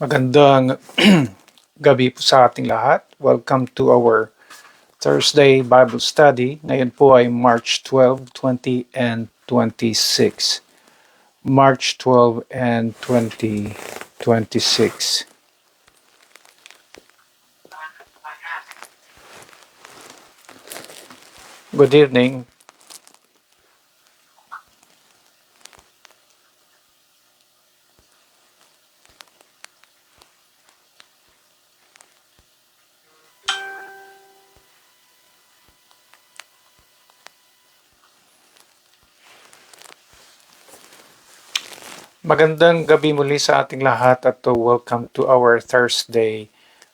Magandang gabi po sa ating lahat. Welcome to our Thursday Bible Study. Ngayon po ay March 12, 20 and 26. March 12 and 2026. Good evening. Magandang gabi muli sa ating lahat at welcome to our Thursday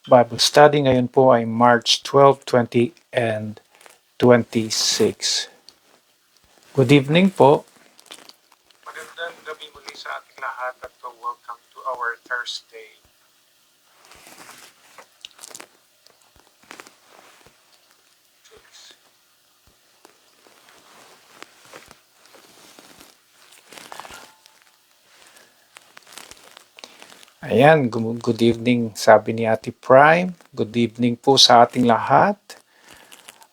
Bible Study. Ngayon po ay March 12, 20 and 26. Good evening po. Magandang gabi muli sa ating lahat at welcome to our Thursday. Ayan, good evening, sabi ni Ate Prime. Good evening po sa ating lahat.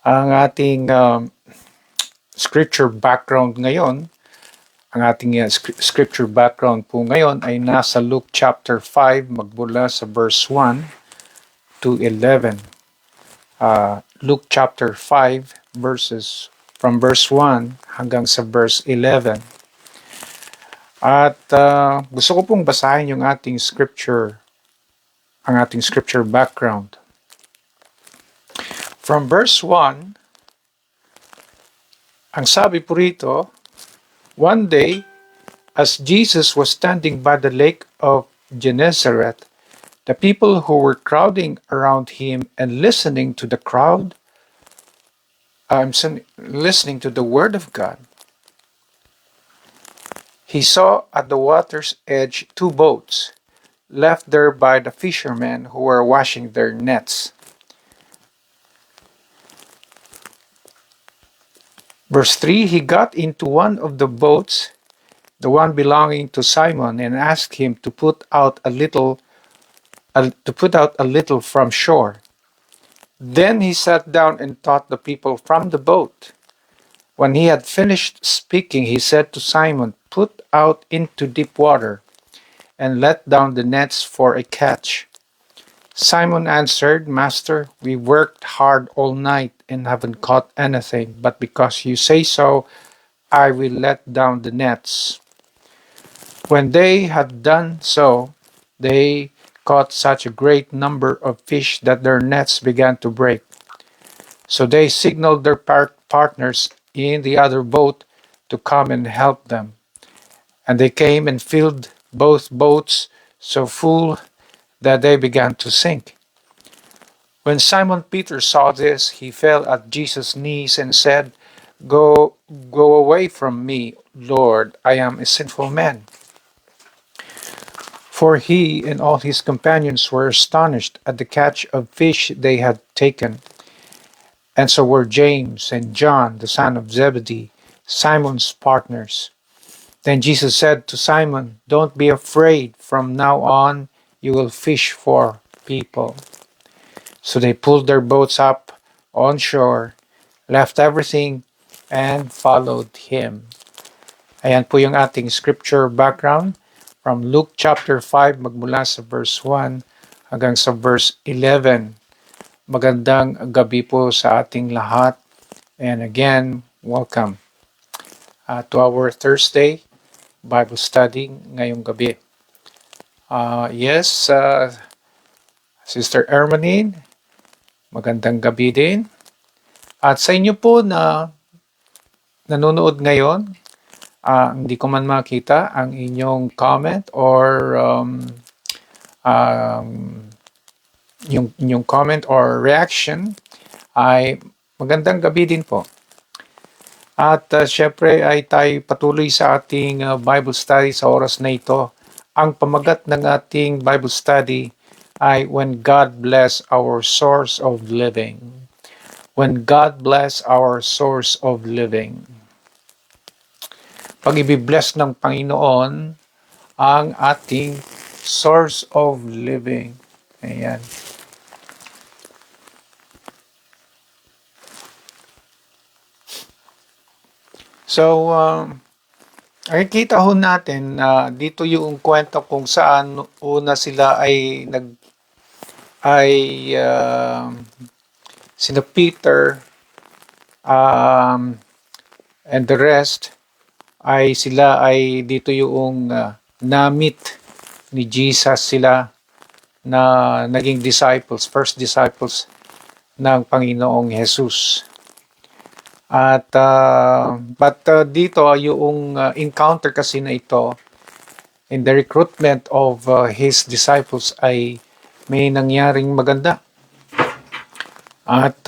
Ang ating scripture background ngayon, ang ating scripture background po ngayon ay nasa Luke chapter 5, magmula sa verse 1 to 11. Luke chapter 5, from verse 1 hanggang sa verse 11. At gusto ko pong basahin yung ating scripture background. From verse 1, ang sabi po rito, one day, as Jesus was standing by the lake of Gennesaret, the people who were crowding around him and listening to the word of God, he saw at the water's edge two boats, left there by the fishermen who were washing their nets. Verse 3, he got into one of the boats, the one belonging to Simon, and asked him to put out a little from shore. Then he sat down and taught the people from the boat. When he had finished speaking, he said to Simon, "Put out into deep water and let down the nets for a catch." Simon answered, "Master, we worked hard all night and haven't caught anything, but because you say so, I will let down the nets." When they had done so, they caught such a great number of fish that their nets began to break. So they signaled their partners in the other boat to come and help them. And they came and filled both boats so full that they began to sink. When Simon Peter saw this, he fell at Jesus' knees and said, Go away from me, Lord, I am a sinful man." For he and all his companions were astonished at the catch of fish they had taken. And so were James and John, the son of Zebedee, Simon's partners. Then Jesus said to Simon, "Don't be afraid. From now on, you will fish for people." So they pulled their boats up on shore, left everything, and followed him. Ayan po yung ating scripture background from Luke chapter 5, magmula sa verse 1 hanggang sa verse 11. Magandang gabi po sa ating lahat. And again, welcome to our Thursday Bible study ngayong gabi. Sister Ermanine, magandang gabi din. At sa inyo po na nanonood ngayon, hindi ko man makita ang inyong comment or yung inyong comment or reaction, ay magandang gabi din po. At syempre ay tayo patuloy sa ating Bible study sa oras na ito. Ang pamagat ng ating Bible study ay When God Bless Our Source of Living. When God Bless Our Source of Living. Pag ibibless ng Panginoon ang ating Source of living. Ayan. So, nakikita ho natin na dito yung kwento kung saan una sila ay sina Peter and the rest ay sila ay dito yung na-meet ni Jesus sila na naging disciples, first disciples ng Panginoong Jesus. At dito yung encounter kasi na ito in the recruitment of his disciples ay may nangyaring maganda. At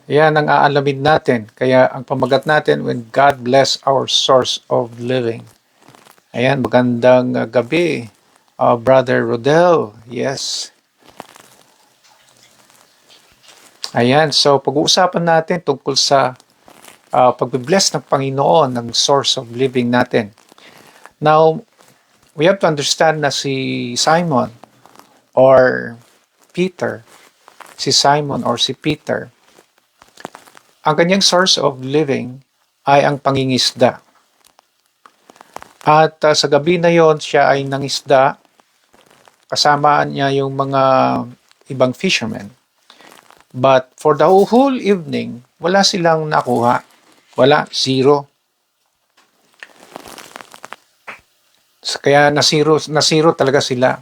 yan ang aalamin natin. Kaya ang pamagat natin, when God bless our source of living. Ayan, magandang gabi, Brother Rodel. Yes. Ayan, so pag-uusapan natin tungkol sa pagbibless ng Panginoon ng source of living natin. Now, we have to understand na si Simon or Peter, si Simon or si Peter, ang kanyang source of living ay ang pangingisda. At sa gabi na yon siya ay nangisda, kasama niya yung mga ibang fishermen. But for the whole evening, wala silang nakuha. Wala, zero. Kaya nasiro talaga sila.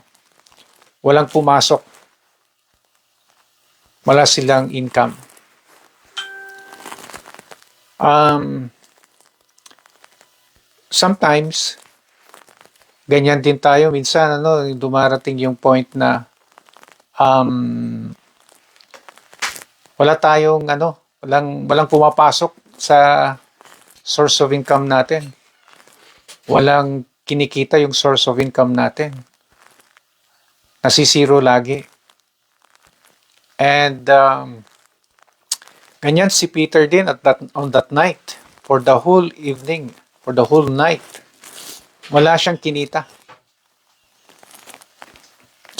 Walang pumasok. Wala silang income. Sometimes, ganyan din tayo. Minsan, dumarating yung point na wala tayong walang pumapasok sa source of income natin. Walang kinikita yung source of income natin. Nasisiro lagi. And ganyan si Peter din on that night, for the whole evening, for the whole night. Wala siyang kinita.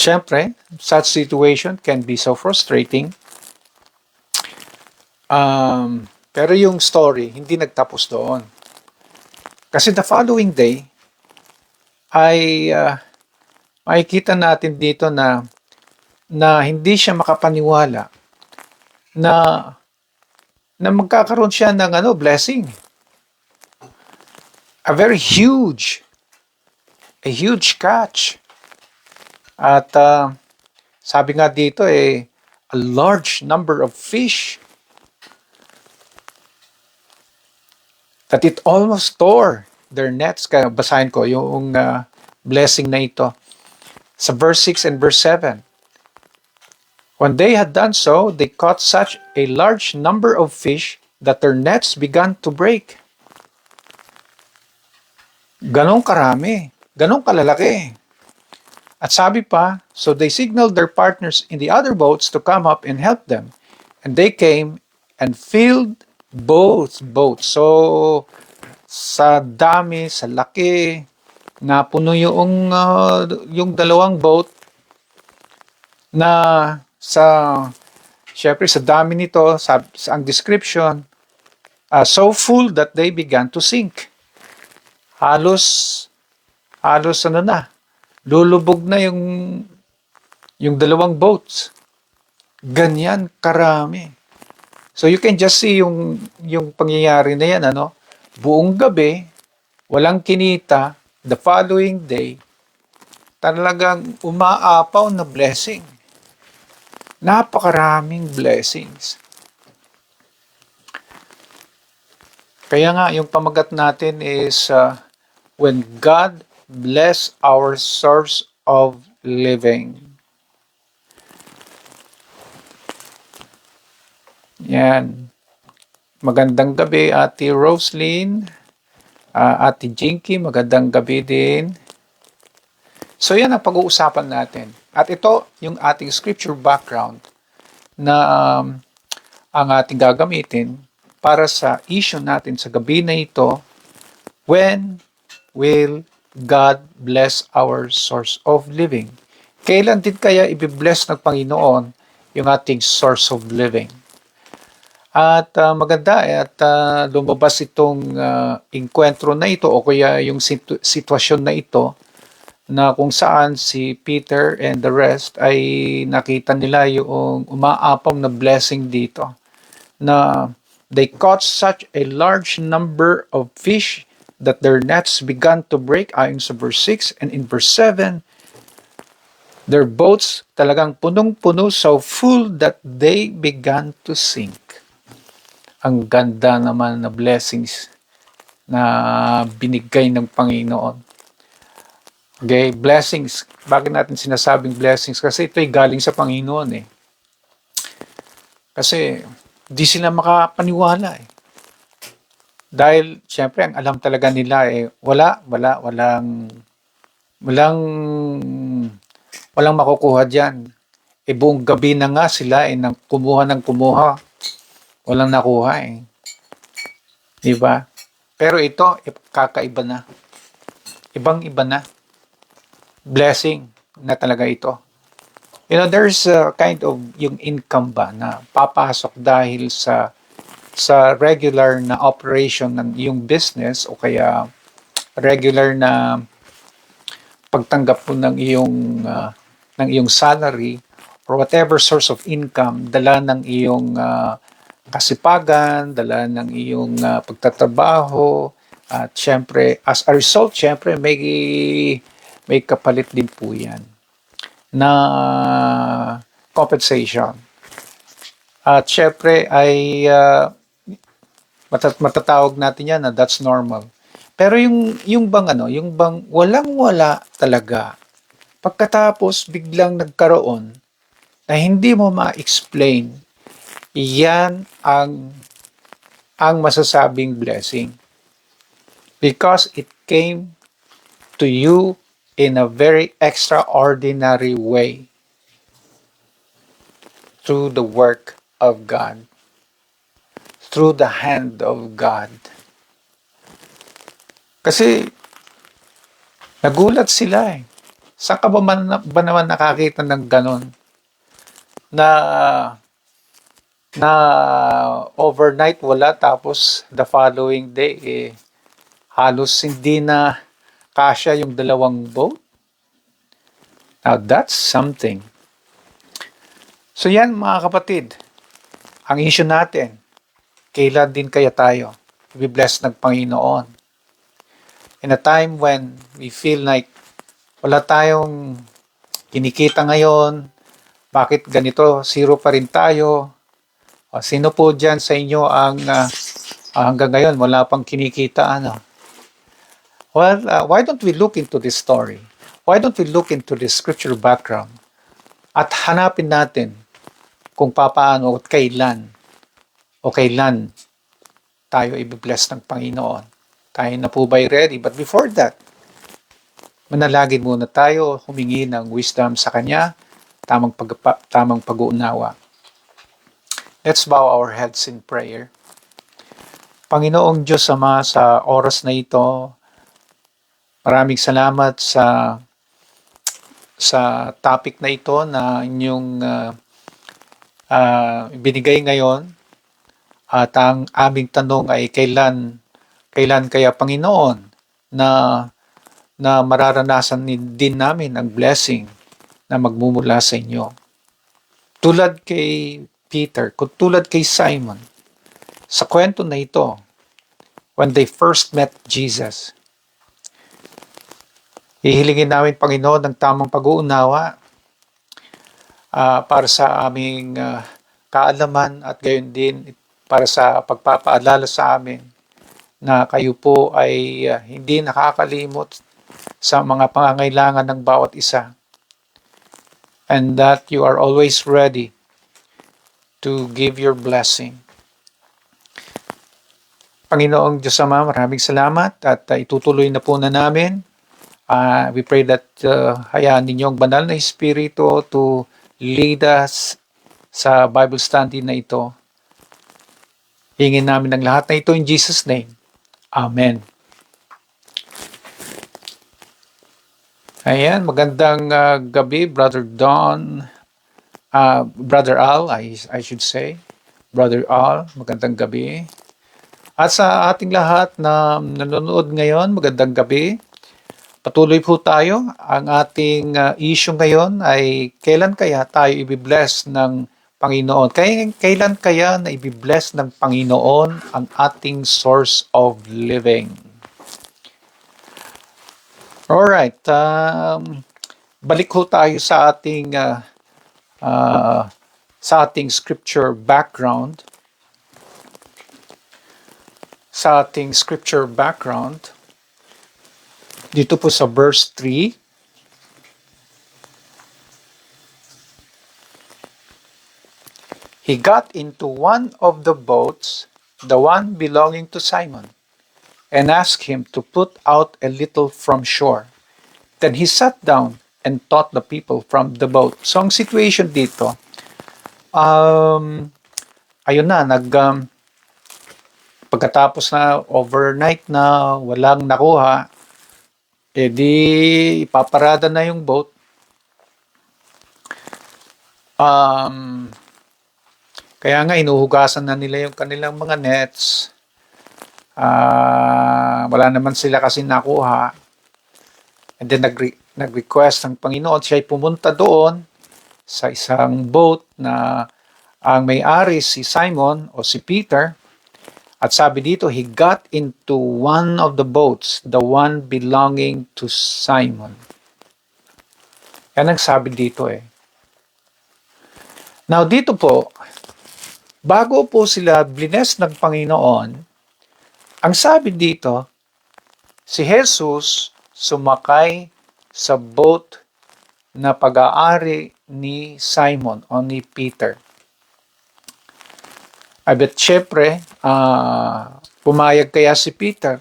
Siyempre, such situation can be so frustrating. Pero yung story, hindi nagtapos doon. Kasi the following day, ay makikita natin dito na hindi siya makapaniwala na magkakaroon siya ng blessing. A huge catch. At sabi nga dito a large number of fish that it almost tore their nets. Kaya basahin ko yung blessing na ito sa verse 6 and verse 7. When they had done so, they caught such a large number of fish that their nets began to break. Ganong karami, ganong kalalaki. At sabi pa, so they signaled their partners in the other boats to come up and help them. And they came and filled both boats. So, sa dami, sa laki, napuno yung dalawang boat na syempre sa dami nito, sa ang description, so full that they began to sink. Halos lulubog na yung dalawang boats. Ganyan karami. So you can just see yung pangyayari na yan, buong gabi, walang kinita, the following day, talagang umaapaw na blessing. Napakaraming blessings. Kaya nga, yung pamagat natin is, when God bless our source of living. Yan. Magandang gabi, Ate Roslyn. Ate Jinky, magandang gabi din. So yan ang pag-uusapan natin. At ito yung ating scripture background na ang ating gagamitin para sa issue natin sa gabi na ito, when will God bless our source of living. Kailan din kaya i-bless ng Panginoon yung ating source of living? At maganda at lumabas itong engkwentro na ito o kaya yung sitwasyon na ito na kung saan si Peter and the rest ay nakita nila yung umaapam na blessing dito na they caught such a large number of fish that their nets began to break ayon sa verse 6, and in verse 7 their boats talagang punong-puno so full that they began to sink. Ang ganda naman na blessings na binigay ng Panginoon. Okay, blessings. Bakit natin sinasabing blessings? Kasi ito'y galing sa Panginoon eh. Kasi di sila makapaniwala eh. Dahil siyempre ang alam talaga nila eh walang makukuha diyan. Eh buong gabi na nga sila eh nang kumuha ng kumuha. Walang nakuha eh. Di ba? Pero ito kakaiba na. Ibang-iba na. Blessing na talaga ito. You know, there's a kind of yung income ba na papasok dahil sa regular na operation ng iyong business o kaya regular na pagtanggap mo ng iyong salary or whatever source of income, dala ng iyong kasipagan, dala ng iyong pagtatrabaho, at syempre as a result syempre may kapalit din po yan na compensation. At syempre ay matatawag natin yan na that's normal. Pero yung bang walang-wala talaga. Pagkatapos biglang nagkaroon na hindi mo ma-explain, yan ang masasabing blessing. Because it came to you in a very extraordinary way through the work of God, through the hand of God. Kasi nagulat sila eh. Saan ka ba naman nakakita ng ganon? Na overnight wala, tapos the following day eh, halos hindi na kasya yung dalawang boat. Now that's something. So yan mga kapatid, ang issue natin, kailan din kaya tayo i-bless ng Panginoon? In a time when we feel like wala tayong kinikita ngayon, bakit ganito, zero pa rin tayo? O, sino po dyan sa inyo ang hanggang ngayon wala pang kinikita? Well, why don't we look into this story? Why don't we look into this scripture background at hanapin natin kung paano at kailan tayo i-bless ng Panginoon. Tayo na po ba'y ready? But before that, manalangin muna tayo, humingi ng wisdom sa Kanya, tamang pag-uunawa. Let's bow our heads in prayer. Panginoong Diyos Ama, sa oras na ito, maraming salamat sa topic na ito na inyong binigay ngayon. At ang aming tanong ay kailan kaya Panginoon na mararanasan din namin ang blessing na magmumula sa inyo. Tulad kay Peter, tulad kay Simon, sa kwento na ito, when they first met Jesus, hihilingin namin, Panginoon, ng tamang pag-uunawa para sa aming kaalaman at gayon din para sa pagpapaalala sa amin na kayo po ay hindi nakakalimot sa mga pangangailangan ng bawat isa, and that you are always ready to give your blessing. Panginoong Diyos Ama, maraming salamat at itutuloy na po na namin. We pray that hayaan ninyo ang banal na Espiritu to lead us sa Bible study na ito. Hingin namin ang lahat na ito in Jesus' name. Amen. Ayan, magandang gabi, Brother Don, Brother Al, I should say. Brother Al, magandang gabi. At sa ating lahat na nanonood ngayon, magandang gabi. Patuloy po tayo. Ang ating issue ngayon ay kailan kaya tayo ibibless ng Panginoon? Kailan kaya na ibibless ng Panginoon ang ating source of living? Alright, balik ho tayo sa ating scripture background. Sa ating scripture background, dito po sa verse 3, he got into one of the boats, the one belonging to Simon, and asked him to put out a little from shore. Then he sat down and taught the people from the boat. So ang situation dito, ayun na, pagkatapos na overnight na walang nakuha, edi ipaparada na yung boat. Kaya nga inuhugasan na nila yung kanilang mga nets. Wala naman sila kasi nakuha. And then nag-request ng Panginoon, siya'y pumunta doon sa isang boat na ang may-ari si Simon o si Peter. At sabi dito, he got into one of the boats, the one belonging to Simon. Yan ang sabi dito eh. Now dito po, bago po sila blines ng Panginoon, ang sabi dito, si Jesus sumakay sa boat na pag-aari ni Simon o ni Peter. At syempre, pumayag kaya si Peter?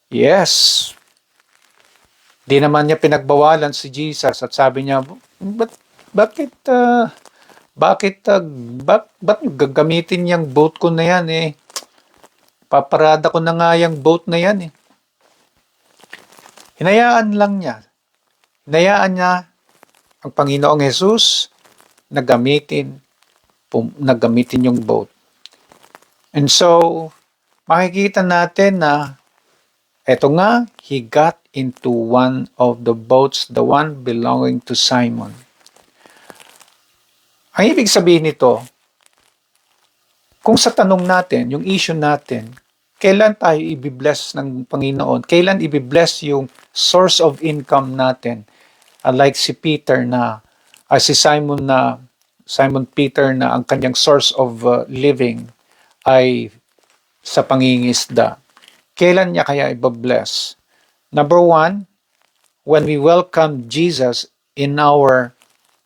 Yes. Di naman niya pinagbawalan si Jesus at sabi niya, bakit gagamitin niyang boat ko na yan eh? Paparada ko na nga yung boat na yan eh. Hinayaan lang niya. Hinayaan niya ang Panginoong Jesus na gamitin yung boat. And so, makikita natin na eto nga, he got into one of the boats, the one belonging to Simon. Ang ibig sabihin nito, kung sa tanong natin, yung issue natin, kailan tayo ibibless ng Panginoon? Kailan ibibless yung source of income natin? Like si Peter si Simon Peter na ang kanyang source of living ay sa pangingisda. Kailan niya kaya ibabless? Number one, when we welcome Jesus in our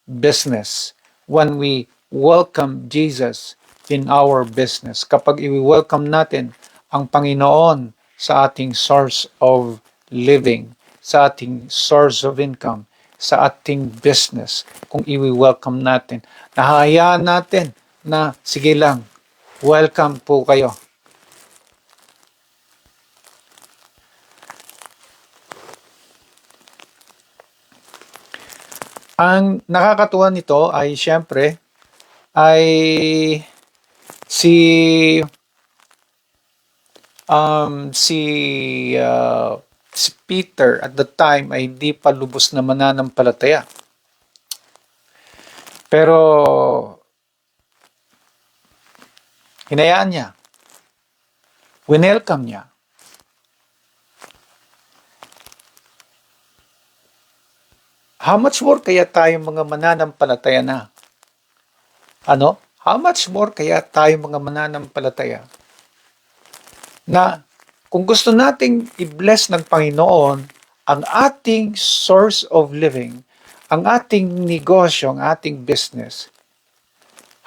business. When we welcome Jesus in our business. Kapag i-welcome natin ang Panginoon sa ating source of living, sa ating source of income, sa ating business, kung i-welcome natin, nahahayaan natin na sige lang, welcome po kayo. Ang nakakatuwa nito ay siyempre ay si Peter at the time ay hindi pa lubos na mananampalataya. Pero hinayaan niya. Winelcome niya. How much more kaya tayo mga mananampalataya na? Ano? How much more kaya tayo mga mananampalataya na kung gusto nating i-bless ng Panginoon ang ating source of living, ang ating negosyo, ang ating business,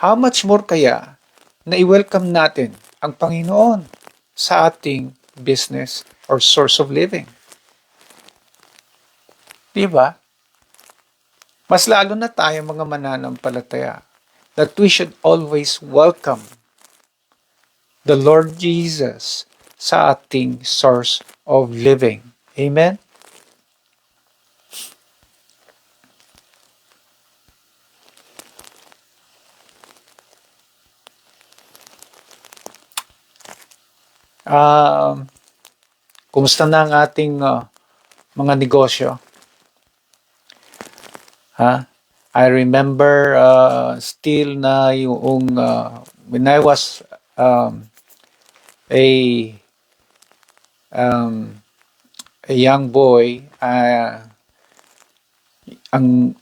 how much more kaya na i-welcome natin ang Panginoon sa ating business or source of living? Diba? Mas lalo na tayo mga mananampalataya that we should always welcome the Lord Jesus sa ating source of living. Amen? Um, Kumusta na ang ating mga negosyo? Ha? I remember still na yung when I was a um, a young boy, ang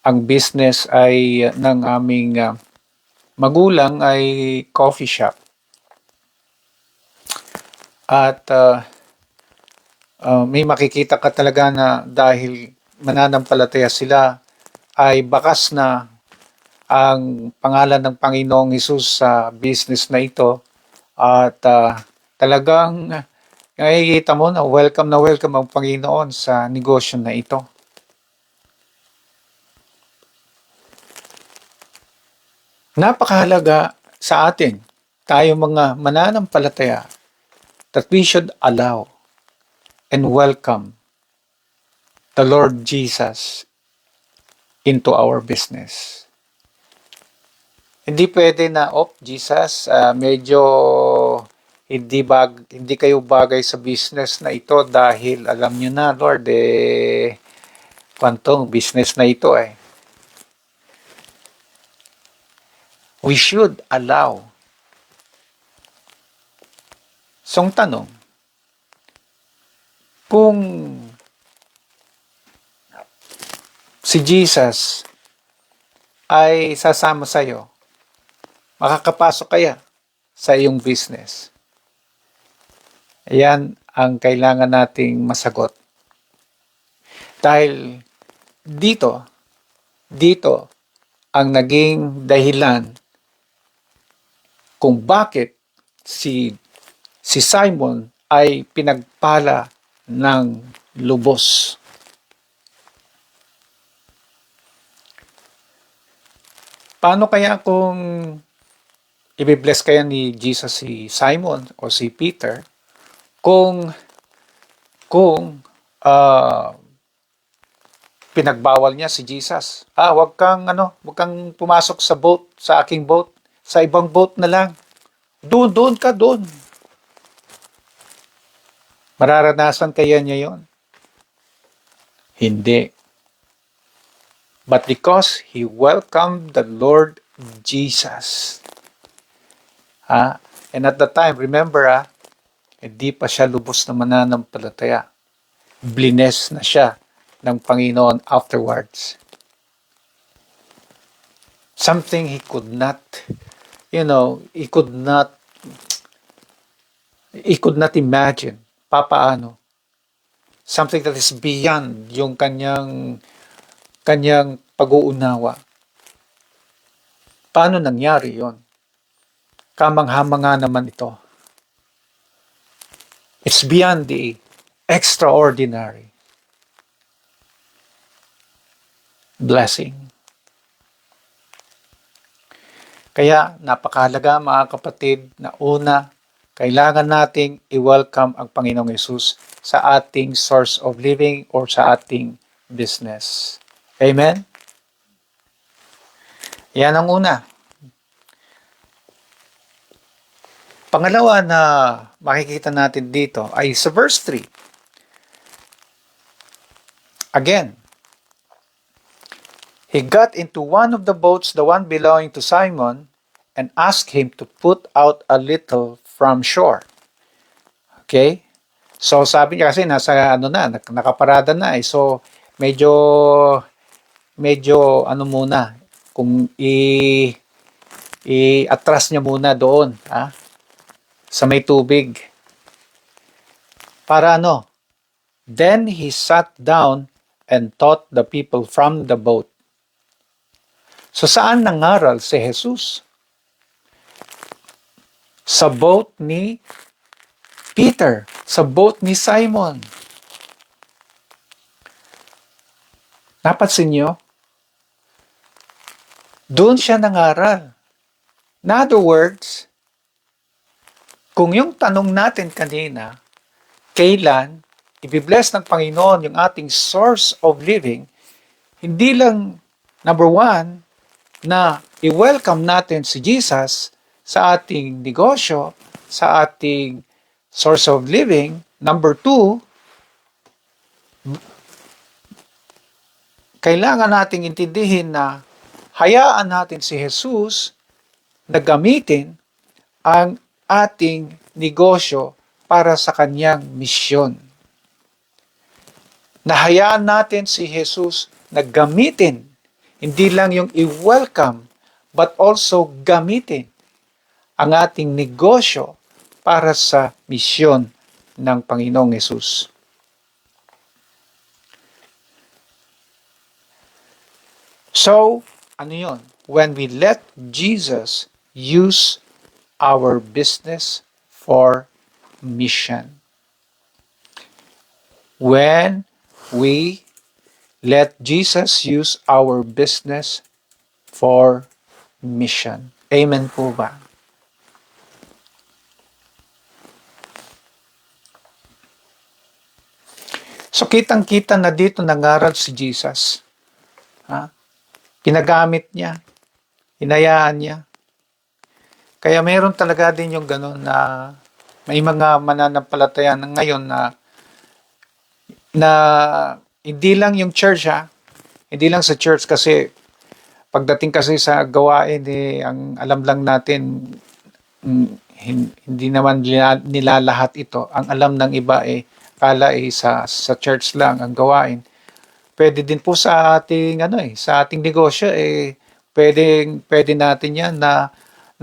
ang business ay ng aming magulang ay coffee shop. At may makikita ka talaga na dahil mananampalataya sila ay bakas na ang pangalan ng Panginoong Hesus sa business na ito at talagang nakikita mo na welcome ang Panginoon sa negosyo na ito. Napakahalaga sa atin, tayo mga mananampalataya, that we should allow and welcome the Lord Jesus into our business. Hindi pwede na, Jesus, medyo hindi kayo bagay sa business na ito dahil alam nyo na, Lord, kwantong business na ito eh. We should allow. So, ang tanong, kung si Jesus ay sasama sa'yo, makakapasok kaya sa iyong business? Ayan ang kailangan nating masagot. Dahil dito ang naging dahilan kung bakit si Simon ay pinagpala ng lubos. Paano kaya kung i-bless kaya ni Jesus si Simon o si Peter kung pinagbawal niya si Jesus? Wag kang pumasok sa boat, sa aking boat, sa ibang boat na lang. Doon ka. Mararanasan kaya niya 'yon? Hindi. But because he welcomed the Lord Jesus. And at the time, remember, hindi pa siya lubos na mananampalataya. Blines na siya ng Panginoon afterwards. Something he could not, he could not imagine. Papaano? Something that is beyond yung kanyang pag-uunawa. Paano nangyari yon? Kamangha-manga naman ito. It's beyond the extraordinary blessing. Kaya napakahalaga mga kapatid na una, kailangan nating i-welcome ang Panginoong Hesus sa ating source of living or sa ating business. Amen? Yan ang una. Pangalawa na makikita natin dito ay sa verse 3. Again, he got into one of the boats, the one belonging to Simon, and asked him to put out a little from shore. Okay? So sabi niya kasi nakaparada na eh. So medyo muna kung i-atras niya muna doon, sa may tubig. Para Then he sat down and taught the people from the boat. So saan nangaral si Jesus? Sa boat ni Peter, sa boat ni Simon. Napansin niyo? Doon siya nangaral. In other words, kung yung tanong natin kanina, kailan i-bless ng Panginoon yung ating source of living, hindi lang, number one, na i-welcome natin si Jesus sa ating negosyo, sa ating source of living. Number 2, kailangan nating intindihin na hayaan natin si Jesus na gamitin ang ating negosyo para sa kanyang misyon. Nahayaan natin si Jesus na gamitin, hindi lang yung i-welcome, but also gamitin ang ating negosyo para sa misyon ng Panginoong Jesus. So, ano yun? When we let Jesus use our business for mission. When we let Jesus use our business for mission. Amen po ba? So kitang-kita na dito nangaral si Jesus. Ginagamit niya, hinayaan niya. Kaya meron talaga din yung gano'n na may mga mananampalataya na ngayon na hindi lang yung church hindi lang sa church kasi pagdating kasi sa gawain ang alam lang natin hindi naman nila lahat ito. Ang alam ng iba kala sa church lang ang gawain. Pwede din po sa ating sa ating negosyo pwede natin 'yan na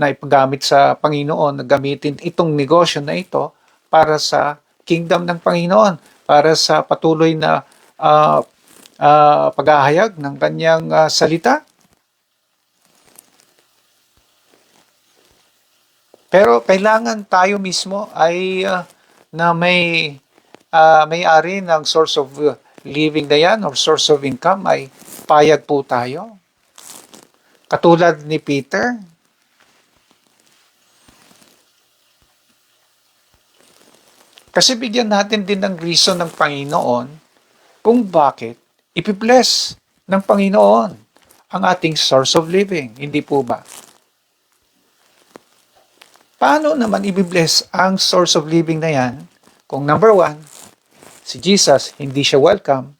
ipagamit sa Panginoon, na gamitin itong negosyo na ito para sa kingdom ng Panginoon, para sa patuloy na paghahayag ng kanyang salita. Pero kailangan tayo mismo ay na may-ari ng source of living na yan or source of income ay payag po tayo. Katulad ni Peter. Kasi bigyan natin din ng reason ng Panginoon kung bakit ipibless ng Panginoon ang ating source of living. Hindi po ba? Paano naman i-bless ang source of living na yan kung number 1, si Jesus hindi siya welcome,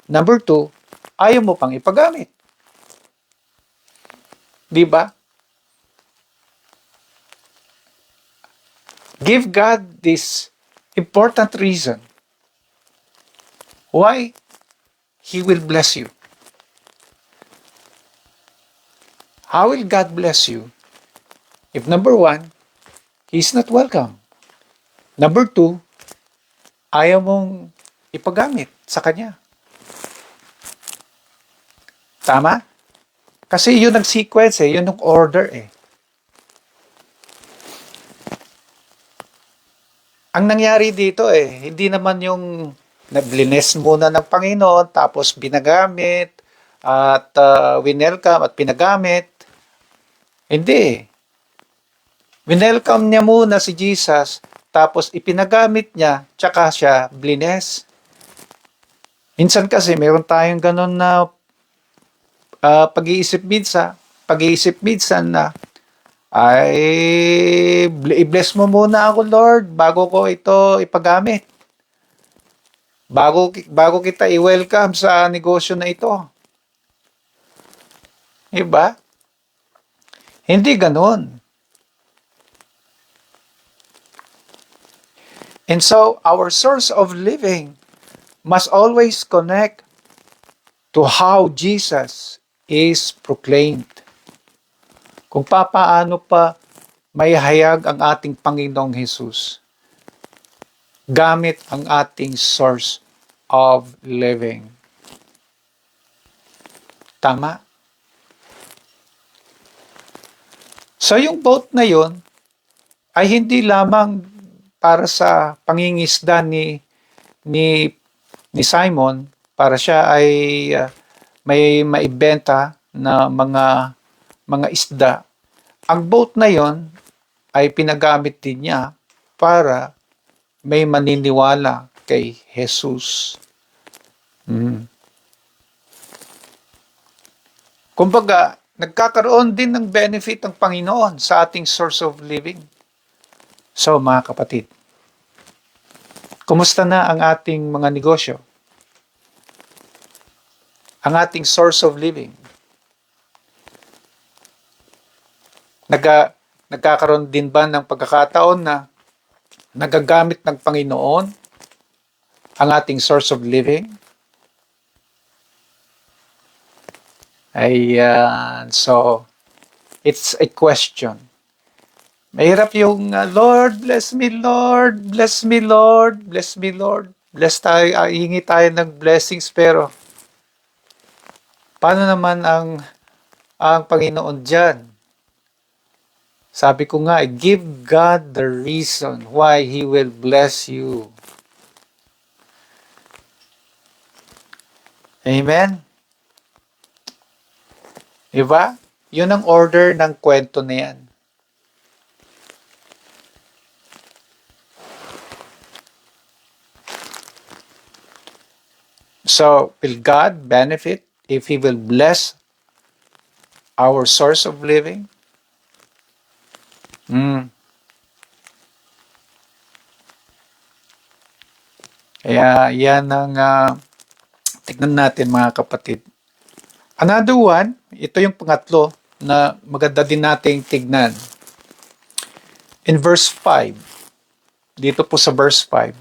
number 2, ayaw mo pang ipagamit? Di ba? Give God this important reason why He will bless you. How will God bless you if number 1, He's not welcome. Number 2, ayaw mong ipagamit sa Kanya. Tama? Kasi yun ang sequence yun ang order Ang nangyari dito hindi naman yung nablines muna ng Panginoon, tapos binagamit, at winelcome at pinagamit. Hindi Winelcome niya muna si Jesus, tapos ipinagamit niya, tsaka siya blines. Minsan kasi meron tayong ganun na pag-iisip minsan na ay i-bless mo muna ako, Lord, bago ko ito ipagamit. Bago kita i-welcome sa negosyo na ito. Diba? Hindi ganun. And so, our source of living must always connect to how Jesus is proclaimed. Kung paano pa may hayag ang ating Panginoong Jesus gamit ang ating source of living. Tama? So, yung boat na yun ay hindi lamang para sa pangingisda ni Simon, para siya ay may maibenta na mga isda. Ang boat na yon ay pinagamit din niya para may maniniwala kay Jesus. Kumbaga, nagkakaroon din ng benefit ang Panginoon sa ating source of living. So mga kapatid, kumusta na ang ating mga negosyo? Ang ating source of living? Nagkakaroon din ba ng pagkakataon na nagagamit ng Panginoon ang ating source of living? Ayan. So, it's a question. Mahirap yung, Lord, bless me, Lord, bless me, Lord, bless me, Lord. Bless tayo, hingi tayo ng blessings, pero paano naman ang Panginoon dyan? Sabi ko nga, give God the reason why He will bless you. Amen? Diba? Yun ang order ng kwento na yan. So, will God benefit if He will bless our source of living? Kaya yan ang tignan natin mga kapatid. Another one, ito yung pangatlo na maganda din nating tignan. In verse 5, dito po sa verse 5.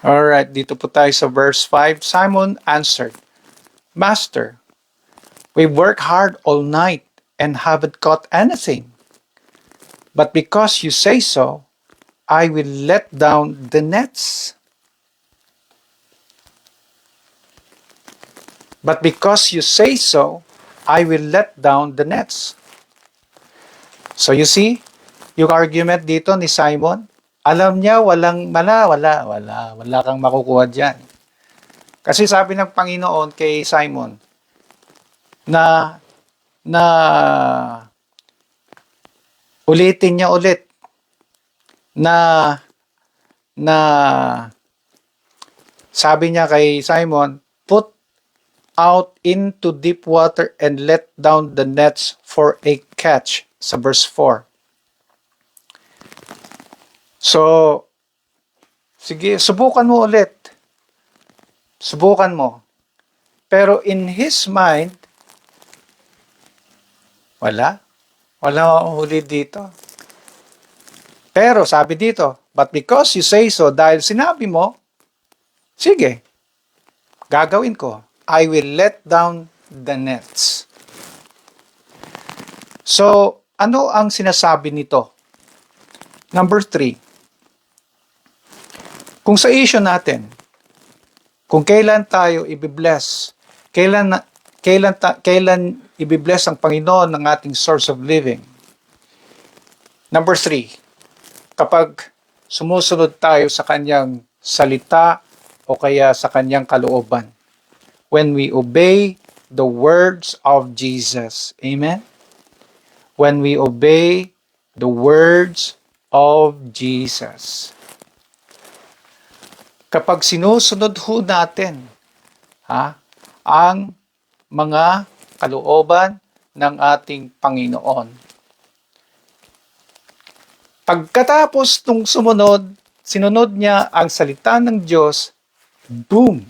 Alright, dito po tayo sa verse 5. Simon answered, Master, we work hard all night and haven't caught anything. But because you say so, I will let down the nets. But because you say so, I will let down the nets. So you see, yung argument dito ni Simon, alam niya wala kang makukuha dyan. Kasi sabi ng Panginoon kay Simon na ulitin niya ulit na sabi niya kay Simon, put out into deep water and let down the nets for a catch, sa verse 4. So, sige, subukan mo ulit. Subukan mo. Pero in his mind, wala huli dito. Pero sabi dito, but because you say so, dahil sinabi mo, sige, gagawin ko. I will let down the nets. So, ano ang sinasabi nito? Number 3. Kung sa issue natin, kung kailan tayo ibibless, kailan ibibless ang Panginoon ng ating source of living. Number 3, kapag sumusunod tayo sa kanyang salita o kaya sa kanyang kalooban. When we obey the words of Jesus. Amen? When we obey the words of Jesus. Kapag sinusunod ho natin ang mga kalooban ng ating Panginoon. Pagkatapos nung sinunod niya ang salita ng Diyos, boom!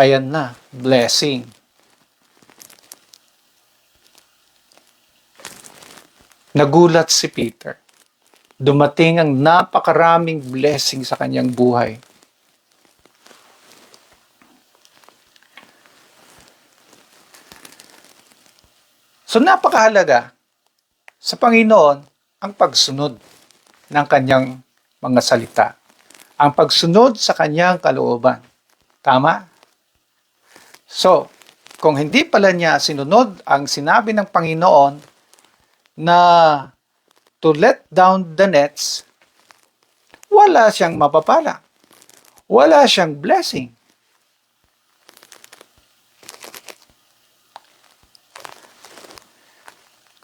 Ayan na, blessing. Nagulat si Peter. Dumating ang napakaraming blessing sa kanyang buhay. So napakahalaga sa Panginoon ang pagsunod ng kanyang mga salita. Ang pagsunod sa kanyang kalooban. Tama? So, kung hindi pala niya sinunod ang sinabi ng Panginoon, na to let down the nets, wala siyang mapapala. Wala siyang blessing.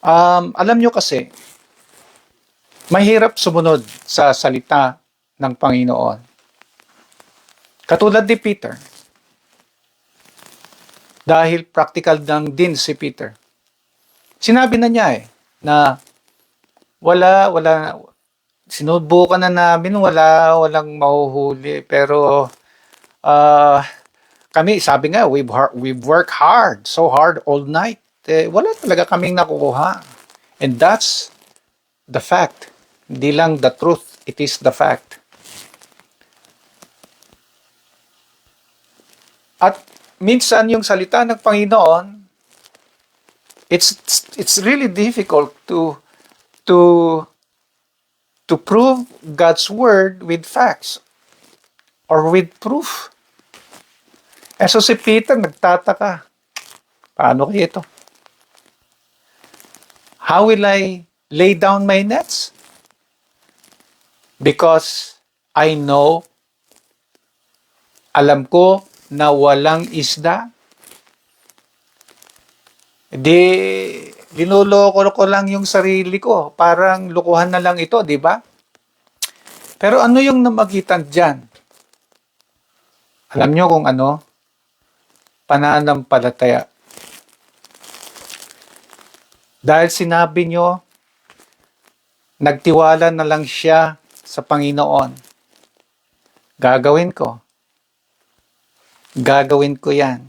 Alam nyo kasi, mahirap sumunod sa salita ng Panginoon. Katulad ni Peter. Dahil practical lang din si Peter. Sinabi na niya na sinubukan na namin, walang mahuhuli. Pero kami, sabi nga, we've worked hard, so hard all night. Wala talaga kaming nakukuha. And that's the fact. Hindi lang the truth, it is the fact. At minsan yung salita ng Panginoon, it's really difficult to prove God's word with facts or with proof. So si Peter nagtataka, paano kaya ito? How will I lay down my nets? Because alam ko na walang isda. Linuloko ko lang yung sarili ko. Parang lukuhan na lang ito, di ba? Pero ano yung namagitan dyan? Alam nyo kung ano? Pananampalataya. Dahil sinabi nyo, nagtiwala na lang siya sa Panginoon. Gagawin ko. Gagawin ko yan.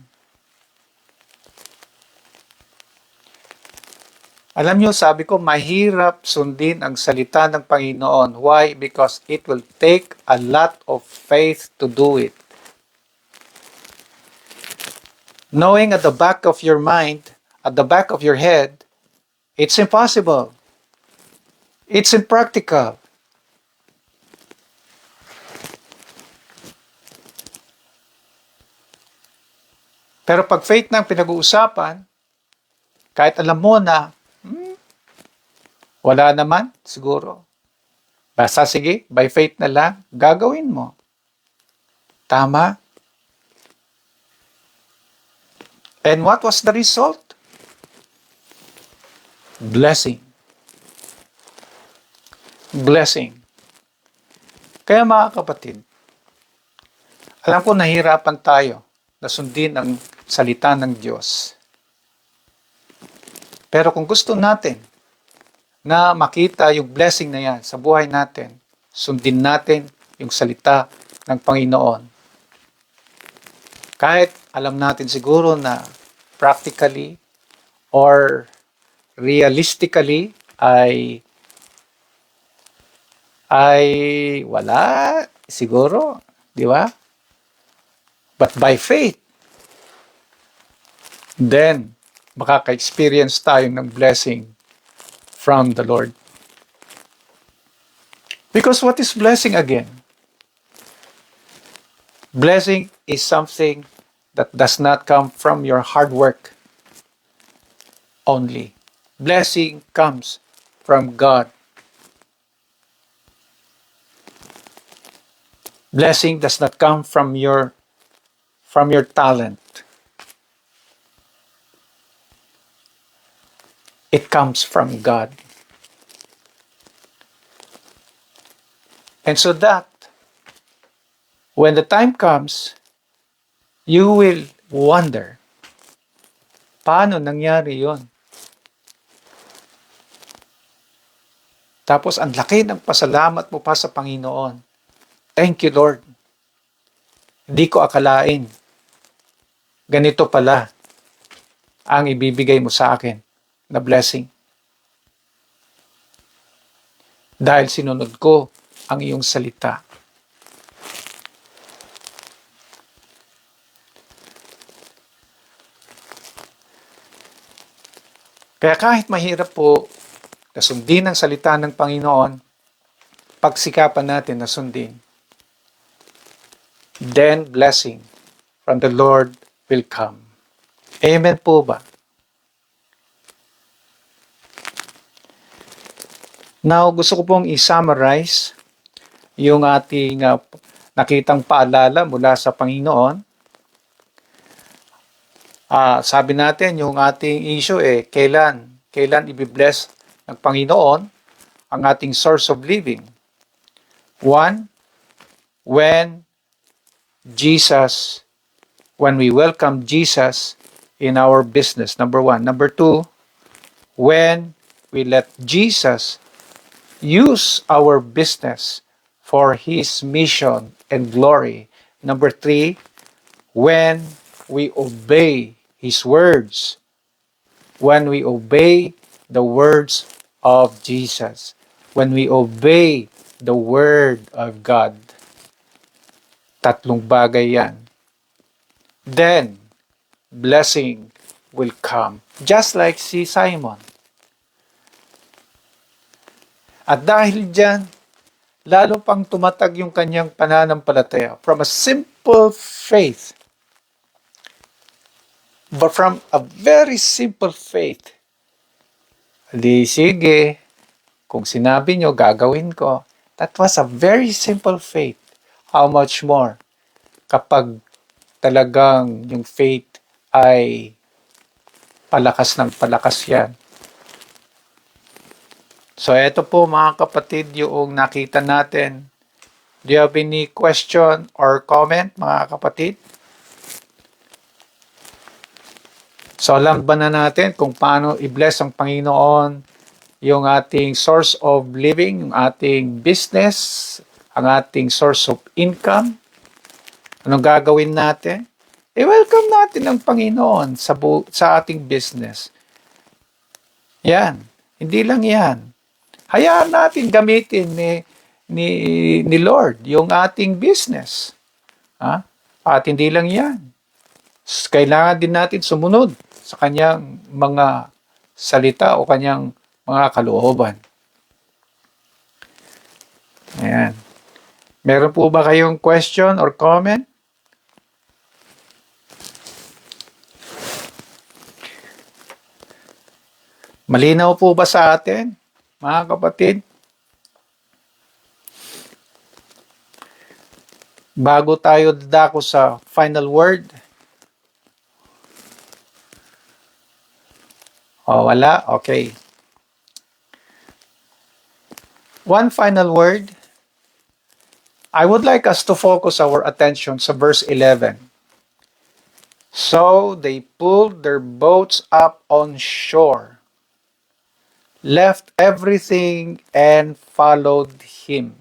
Alam nyo, sabi ko, mahirap sundin ang salita ng Panginoon. Why? Because it will take a lot of faith to do it. Knowing at the back of your mind, at the back of your head, it's impossible. It's impractical. Pero pag faith na ang pinag-uusapan, kahit alam mo na, wala naman, siguro. Basta sige, by faith na lang, gagawin mo. Tama? And what was the result? Blessing. Blessing. Kaya mga kapatid, alam ko nahirapan tayo na sundin ang salita ng Diyos. Pero kung gusto natin na makita yung blessing na yan sa buhay natin, sundin natin yung salita ng Panginoon. Kahit alam natin siguro na practically or realistically ay wala siguro, di ba? But by faith, then makaka-experience tayo ng blessing from the Lord. Because what is blessing again? Blessing is something that does not come from your hard work only. Blessing comes from God. Blessing does not come from your talent. It comes from God. And so that when the time comes, you will wonder, paano nangyari yon? Tapos ang laki ng pasalamat mo pa sa Panginoon. Thank you, Lord. Hindi ko akalain. Ganito pala ang ibibigay mo sa akin na blessing. Dahil sinunod ko ang iyong salita. Kaya kahit mahirap po na sundin ang salita ng Panginoon, pagsikapan natin na sundin. Then blessing from the Lord will come. Amen po ba? Now, gusto ko pong i-summarize yung ating nakitang paalala mula sa Panginoon. Sabi natin, yung ating issue kailan i-bless ng Panginoon ang ating source of living. One, when we welcome Jesus in our business, number one. Number two, when we let Jesus use our business for His mission and glory. Number three, when we obey His words, when we obey the words of Jesus, when we obey the Word of God. Tatlong bagay yan. Then, blessing will come. Just like si Simon. At dahil dyan, lalo pang tumatag yung kanyang pananampalataya from a simple faith, but from a very simple faith. Di sige, kung sinabi nyo, gagawin ko. That was a very simple faith. How much more kapag talagang yung faith ay palakas ng palakas yan. So, eto po mga kapatid yung nakita natin. Do you have any question or comment mga kapatid? So, alam ba na natin kung paano i-bless ang Panginoon yung ating source of living, yung ating business, ang ating source of income? Anong gagawin natin? I-welcome natin ang Panginoon sa ating business. Yan. Hindi lang yan. Hayaan natin gamitin ni Lord yung ating business. At hindi lang yan. Kailangan din natin sumunod sa kanyang mga salita o kanyang mga kalooban. Ayan. Meron po ba kayong question or comment? Malinaw po ba sa atin, mga kapatid? Bago tayo dadako sa final word. Wala? Okay. One final word. I would like us to focus our attention sa verse 11. So they pulled their boats up on shore, left everything, and followed him.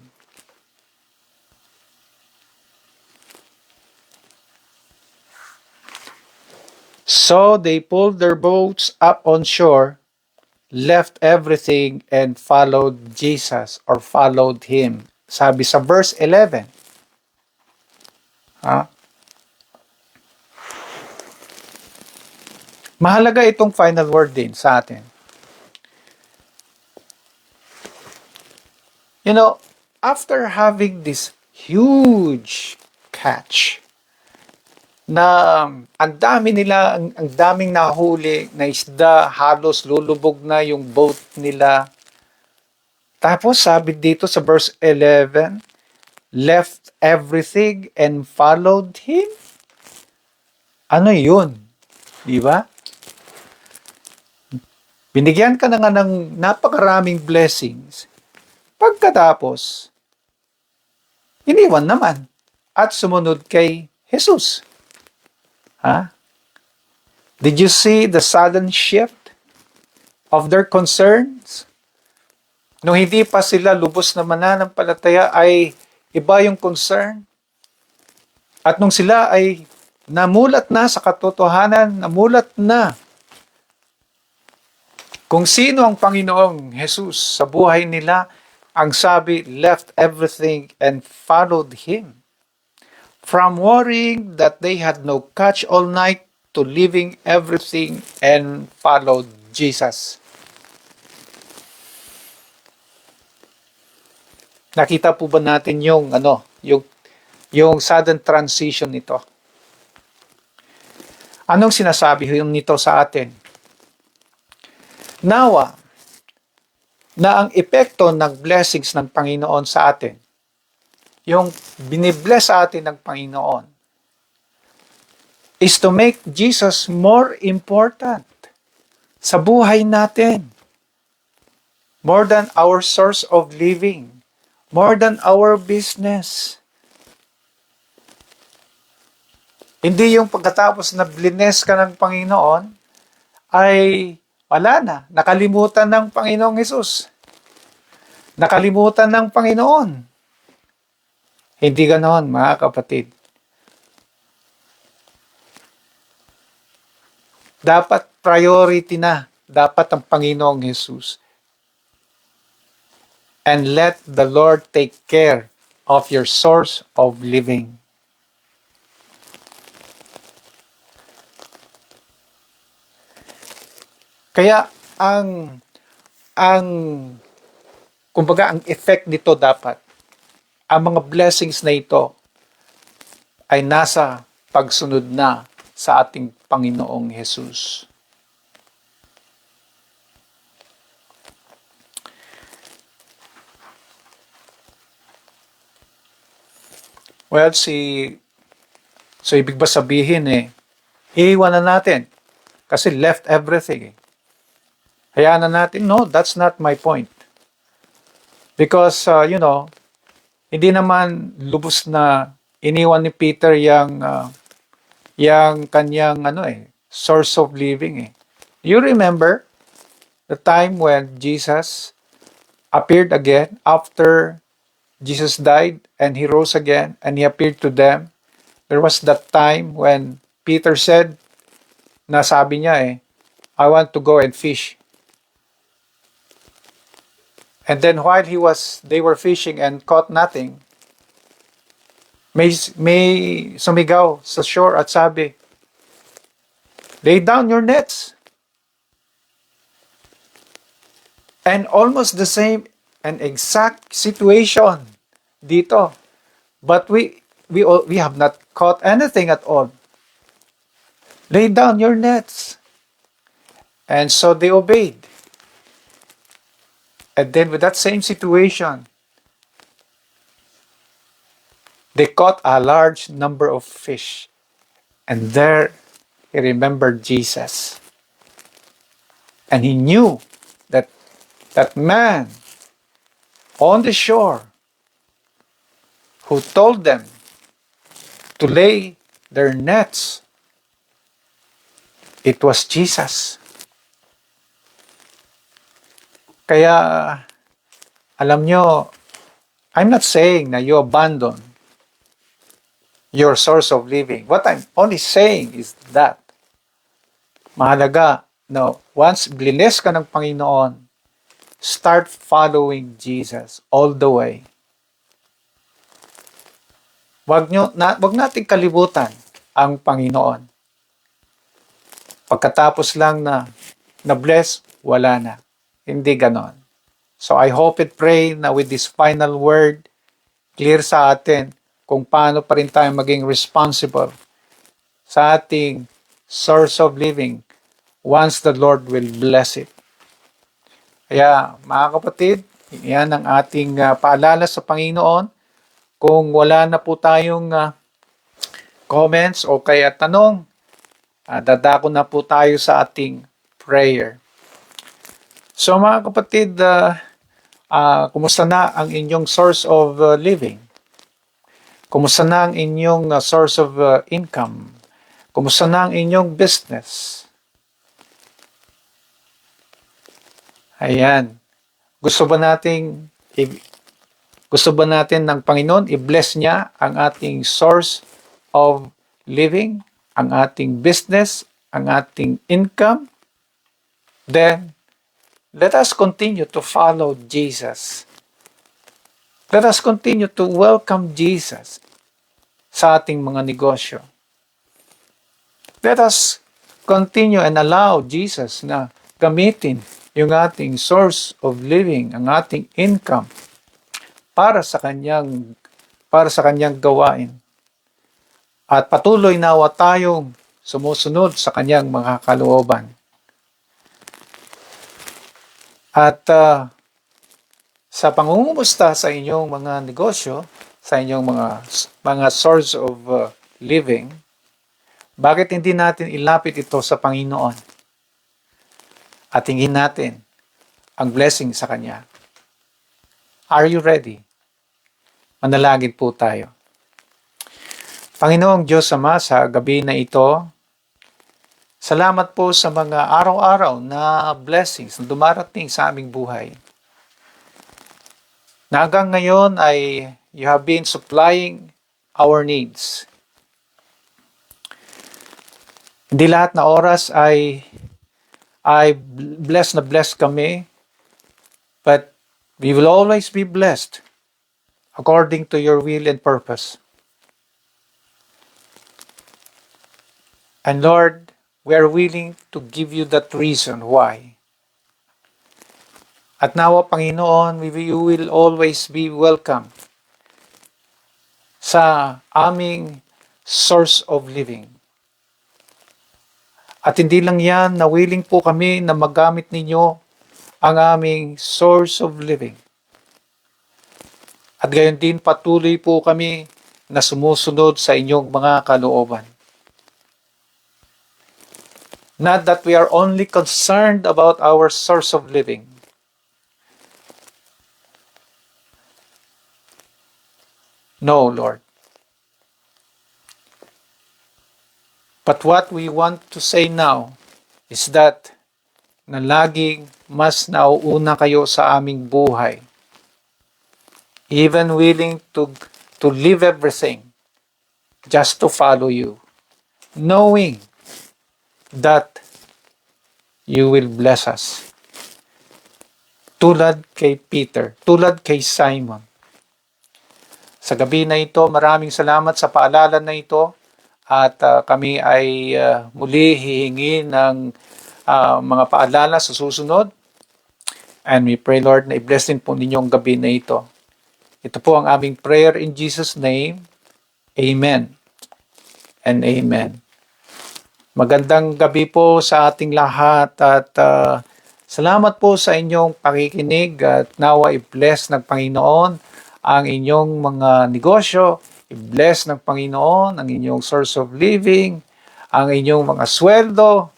So they pulled their boats up on shore, left everything, and followed Jesus or followed him. Sabi sa verse 11. Mahalaga itong final word din sa atin. You know, after having this huge catch, na ang daming nahuli na isda, halos lulubog na yung boat nila. Tapos sabi dito sa verse 11, left everything and followed him. Ano yun? Di ba? Binigyan ka na nga ng napakaraming blessings. Pagkatapos, iniwan naman at sumunod kay Jesus. Did you see the sudden shift of their concerns? Nung hindi pa sila lubos na mananampalataya ay iba yung concern. At nung sila ay namulat na sa katotohanan, namulat na kung sino ang Panginoong Jesus sa buhay nila, ang sabi, left everything and followed Him. From worrying that they had no catch all night to leaving everything and followed Jesus. Nakita po ba natin yung sudden transition nito? Anong sinasabi nito sa atin? Now, na ang epekto ng blessings ng Panginoon sa atin, yung binibless sa atin ng Panginoon, is to make Jesus more important sa buhay natin. More than our source of living. More than our business. Hindi yung pagkatapos na blines ka ng Panginoon, ay wala na. Nakalimutan ng Panginoong Hesus. Nakalimutan ng Panginoon. Hindi ganoon, mga kapatid. Dapat priority na. Dapat ang Panginoong Hesus. And let the Lord take care of your source of living. Kaya kumbaga ang effect nito dapat, ang mga blessings na ito ay nasa pagsunod na sa ating Panginoong Hesus. Well, so ibig ba sabihin iiwan na natin kasi left everything. Hayaan na natin. No, that's not my point. Because, hindi naman lubos na iniwan ni Peter yung kanyang source of living. You remember the time when Jesus appeared again after Jesus died and he rose again and he appeared to them. There was that time when Peter said, sabi niya I want to go and fish. And then while they were fishing and caught nothing, may sumigaw sa shore at sabi, lay down your nets. And almost the same and exact situation dito. But we have not caught anything at all. Lay down your nets. And so they obeyed. And then with that same situation, they caught a large number of fish. And there he remembered Jesus. And he knew that that man on the shore who told them to lay their nets, it was Jesus. Kaya, alam nyo, I'm not saying na you abandon your source of living. What I'm only saying is that mahalaga, once blines ka ng Panginoon, start following Jesus all the way. Wag nating kalimutan ang Panginoon. Pagkatapos lang na bless, wala na. Hindi ganon. So I hope and pray na with this final word, clear sa atin kung paano pa rin tayo maging responsible sa ating source of living once the Lord will bless it. Kaya mga kapatid, yan ang ating paalala sa Panginoon. Kung wala na po tayong comments o kaya tanong, dadako na po tayo sa ating prayer. So mga kapatid, kumusta na ang inyong source of living? Kumusta na ang inyong source of income? Kumusta na ang inyong business? Ayan. Gusto ba natin ng Panginoon i-bless niya ang ating source of living, ang ating business, ang ating income? Then, let us continue to follow Jesus. Let us continue to welcome Jesus sa ating mga negosyo. Let us continue and allow Jesus na gamitin yung ating source of living, ang ating income para sa kanyang gawain. At patuloy nawa tayong sumusunod sa kanyang mga kalooban. At sa pangungumusta sa inyong mga negosyo, sa inyong mga source of living, bakit hindi natin ilapit ito sa Panginoon at hingin natin ang blessing sa Kanya? Are you ready? Manalangin po tayo. Panginoong Diyos Ama, sa gabi na ito, salamat po sa mga araw-araw na blessings na dumarating sa aming buhay. Na hanggang ngayon ay you have been supplying our needs. Hindi lahat na oras ay blessed na blessed kami, but we will always be blessed according to your will and purpose. And Lord, we are willing to give you that reason why. At nawa, Panginoon, you will always be welcome sa aming source of living. At hindi lang yan, na willing po kami na magamit ninyo ang aming source of living. At gayon din patuloy po kami na sumusunod sa inyong mga kalooban. Not that we are only concerned about our source of living. No, Lord. But what we want to say now is that na laging mas nauuna kayo sa aming buhay. Even willing to leave everything just to follow you. Knowing that you will bless us. Tulad kay Peter, tulad kay Simon. Sa gabi na ito, maraming salamat sa paalala na ito at kami ay muli hihingi ng mga paalala sa susunod. And we pray, Lord, na i-bless din po ninyong gabi na ito. Ito po ang aming prayer in Jesus' name. Amen and amen. Magandang gabi po sa ating lahat at salamat po sa inyong pakikinig at nawa i-bless ng Panginoon ang inyong mga negosyo, i-bless ng Panginoon ang inyong source of living, ang inyong mga sweldo,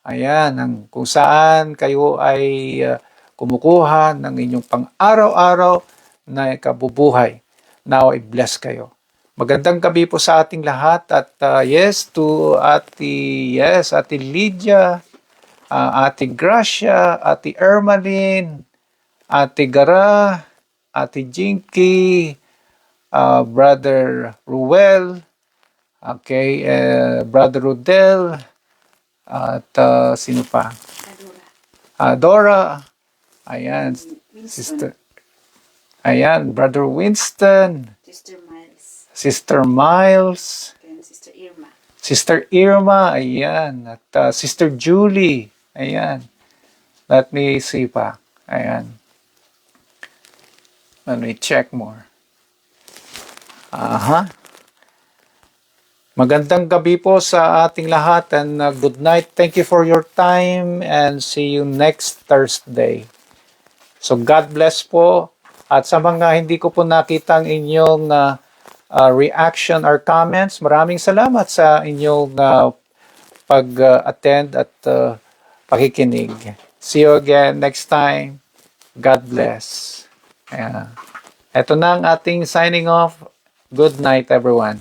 ayan, kung saan kayo ay kumukuha ng inyong pang-araw-araw na kabubuhay. Nawa i-bless kayo. Magandang gabi po sa ating lahat at yes to Ate Lydia, Ate Gracia, Ate Ermaline, Ate Gara, Ate Jinky, Brother Ruel, okay, Brother Rodel, at sino pa? Dora, ayan, Sister, ayan, Brother Winston, Sister Miles, Sister Irma, ayan, at Sister Julie, ayan. Let me see pa, ayan. Let me check more. Magandang gabi po sa ating lahat and good night. Thank you for your time and see you next Thursday. So God bless po. At sa mga hindi ko po nakita ang inyong reaction or comments, maraming salamat sa inyong pag-attend at pakikinig. See you again next time. God bless. Ito na ang ating signing off. Good night, everyone.